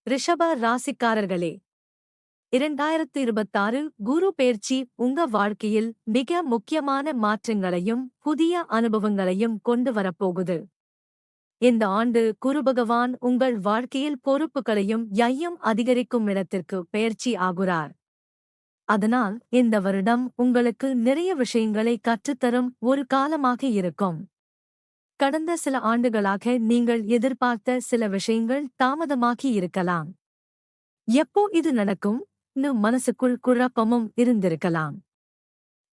ரிஷப ராசிக்காரர்களே, 2026 குரு பெயர்ச்சி உங்க வாழ்க்கையில் மிக முக்கியமான மாற்றங்களையும் புதிய அனுபவங்களையும் கொண்டு வரப்போகுது. இந்த ஆண்டு குரு பகவான் உங்கள் வாழ்க்கையில் பொறுப்புகளையும் யையும் அதிகரிக்கும் இடத்திற்கு பெயர்ச்சி ஆகுறார். அதனால் இந்த வருடம் உங்களுக்கு நிறைய விஷயங்களை கற்றுத்தரும் ஒரு காலமாக இருக்கும். கடந்த சில ஆண்டுகளாக நீங்கள் எதிர்பார்த்த சில விஷயங்கள் தாமதமாகி இருக்கலாம். எப்போ இது நடக்கும் மனசுக்குள் குழப்பமும் இருந்திருக்கலாம்.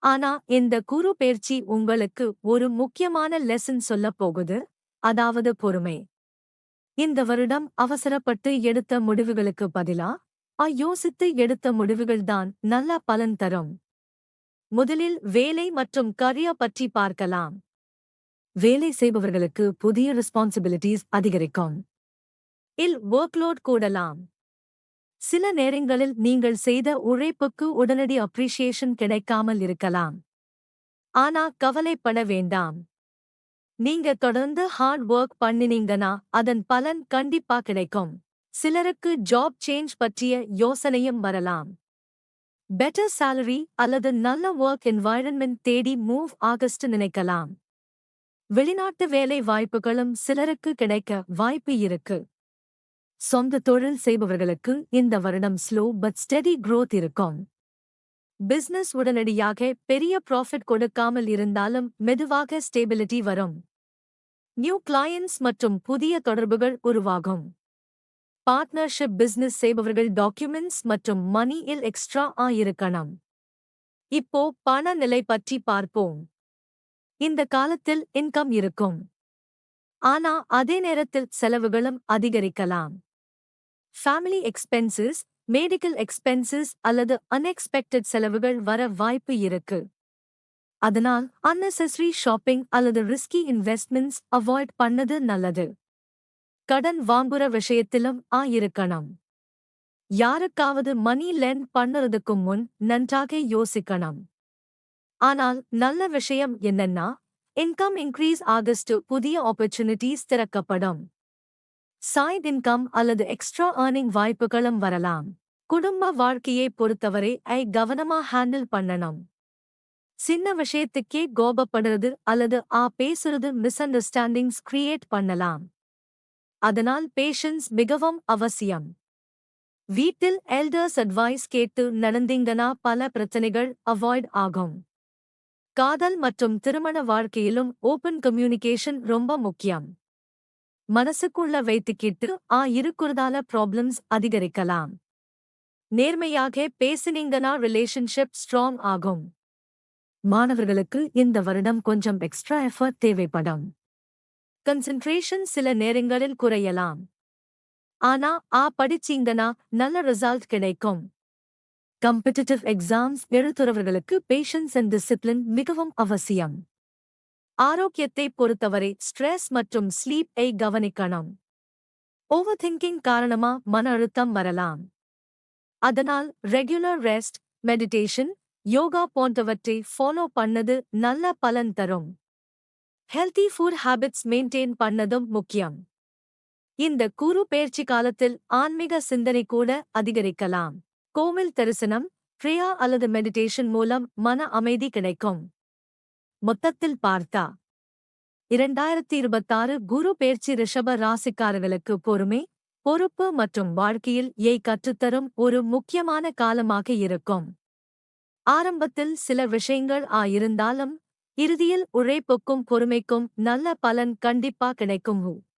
ஆனா இந்த குரு பெயர்ச்சி உங்களுக்கு ஒரு முக்கியமான லெசன் சொல்லப் போகுது, அதாவது பொறுமை. இந்த வருடம் அவசரப்பட்டு எடுத்த முடிவுகளுக்கு பதிலா யோசித்து எடுத்த முடிவுகள்தான் நல்ல பலன் தரும். முதலில் வேலை மற்றும் கரியர் பற்றி பார்க்கலாம். வேலை செய்பவர்களுக்கு புதிய ரெஸ்பான்சிபிலிட்டிஸ் அதிகரிக்கும். ஒர்க்லோட் கூடலாம். சில நேரங்களில் நீங்கள் செய்த உழைப்புக்கு உடனடி அப்ரிசியேஷன் கிடைக்காமல் இருக்கலாம். ஆனா கவலைப்பட வேண்டாம். நீங்க தொடர்ந்து ஹார்ட் ஒர்க் பண்ணினீங்கன்னா அதன் பலன் கண்டிப்பா கிடைக்கும். சிலருக்கு ஜாப் சேஞ்ச் பற்றிய யோசனையும் வரலாம். பெட்டர் salary அல்லது நல்ல ஒர்க் என்வாயரன்மெண்ட் தேடி மூவ் ஆகஸ்ட் நினைக்கலாம். வெளிநாட்டு வேலை வாய்ப்புகளும் சிலருக்கு கிடைக்க வாய்ப்பு இருக்கு. சொந்த தொழில் செய்பவர்களுக்கு இந்த வருடம் ஸ்லோ பட் ஸ்டெடி growth இருக்கும். பிசினஸ் உடனடியாக பெரிய ப்ராஃபிட் கொடுக்காமல் இருந்தாலும் மெதுவாக ஸ்டேபிலிட்டி வரும். நியூ கிளையண்ட்ஸ் மற்றும் புதிய தொடர்புகள் உருவாகும். பார்ட்னர்ஷிப் பிசினஸ் செய்பவர்கள் டாக்குமெண்ட்ஸ் மற்றும் மணியில் எக்ஸ்ட்ரா இருக்கணும். இப்போ பண நிலை பற்றி பார்ப்போம். இந்த காலத்தில் இன்கம் இருக்கும். ஆனா அதே நேரத்தில் செலவுகளும் அதிகரிக்கலாம். ஃபேமிலி எக்ஸ்பென்சஸ், மெடிக்கல் எக்ஸ்பென்சஸ் அல்லது அன்எக்ஸ்பெக்டட் செலவுகள் வர வாய்ப்பு இருக்கு. அதனால் unnecessary ஷாப்பிங் அல்லது ரிஸ்கி இன்வெஸ்ட்மெண்ட்ஸ் அவாய்ட் பண்ணது நல்லது. கடன் வாங்குற விஷயத்திலும் இருக்கணும். யாருக்காவது மணி லெண்ட் பண்ணுறதுக்கு முன் நன்றாக யோசிக்கணும். ஆனால் நல்ல விஷயம் என்னன்னா, இன்கம் இன்க்ரீஸ் ஆகஸ்ட் புதிய ஆப்பர்ச்சுனிட்டிஸ் திறக்கப்படும். சைட் இன்கம் அல்லது எக்ஸ்ட்ரா ஏர்னிங் வாய்ப்புகளும் வரலாம். குடும்ப வாழ்க்கையை பொறுத்தவரை கவனமா ஹேண்டில் பண்ணணும். சின்ன விஷயத்துக்கே கோபப்படுறது அல்லது பேசுறது மிஸ் அண்டர்ஸ்டாண்டிங்ஸ் கிரியேட் பண்ணலாம். அதனால் பேஷன்ஸ் மிகவும் அவசியம். வீட்டில் எல்டர்ஸ் அட்வைஸ் கேட்டு நடந்தீங்கன்னா பல பிரச்சனைகள் அவாய்ட் ஆகும். காதல் மற்றும் திருமண வாழ்க்கையிலும் ஓபன் கம்யூனிகேஷன் ரொம்ப முக்கியம். மனசுக்குள்ள வைத்துக்கிட்டு இருக்கிறதால ப்ராப்ளம்ஸ் அதிகரிக்கலாம். நேர்மையாக பேசினீங்கன்னா ரிலேஷன்ஷிப் ஸ்ட்ராங் ஆகும். மாணவர்களுக்கு இந்த வருடம் கொஞ்சம் எக்ஸ்ட்ரா எஃபர்ட் தேவைப்படும். கன்சென்ட்ரேஷன் சில நேரங்களில் குறையலாம். ஆனா படிச்சீங்கன்னா நல்ல ரிசல்ட் கிடைக்கும். காம்படிட்டிவ் எக்ஸாம்ஸ் எழுதுறவர்களுக்கு பேஷன்ஸ் அண்ட் டிசிப்ளின் மிகவும் அவசியம். ஆரோக்கியத்தை பொறுத்தவரை ஸ்ட்ரெஸ் மற்றும் ஸ்லீப்பை கவனிக்கணும். ஓவர் திங்கிங் காரணமா மன அழுத்தம் வரலாம். அதனால் ரெகுலர் ரெஸ்ட், மெடிடேஷன், யோகா போன்றவற்றை ஃபாலோ பண்ணது நல்ல பலன் தரும். ஹெல்தி ஃபுட் ஹேபிட்ஸ் மெயின்டைன் பண்ணதும் முக்கியம். இந்த குரு பெயர்ச்சி காலத்தில் ஆன்மீக சிந்தனை கூட அதிகரிக்கலாம். கோவில் தரிசனம், ப்ரேயா அல்லது மெடிடேஷன் மூலம் மன அமைதி கிடைக்கும். மொத்தத்தில் பார்த்தா 2026 குரு பெயர்ச்சி ரிஷப ராசிக்காரர்களுக்கு பொறுமை, பொறுப்பு மற்றும் வாழ்க்கையில் கற்றுத்தரும் ஒரு முக்கியமான காலமாக இருக்கும். ஆரம்பத்தில் சில விஷயங்கள் இருந்தாலும் இறுதியில் உழைப்புக்கும் பொறுமைக்கும் நல்ல பலன் கண்டிப்பா கிடைக்கும்.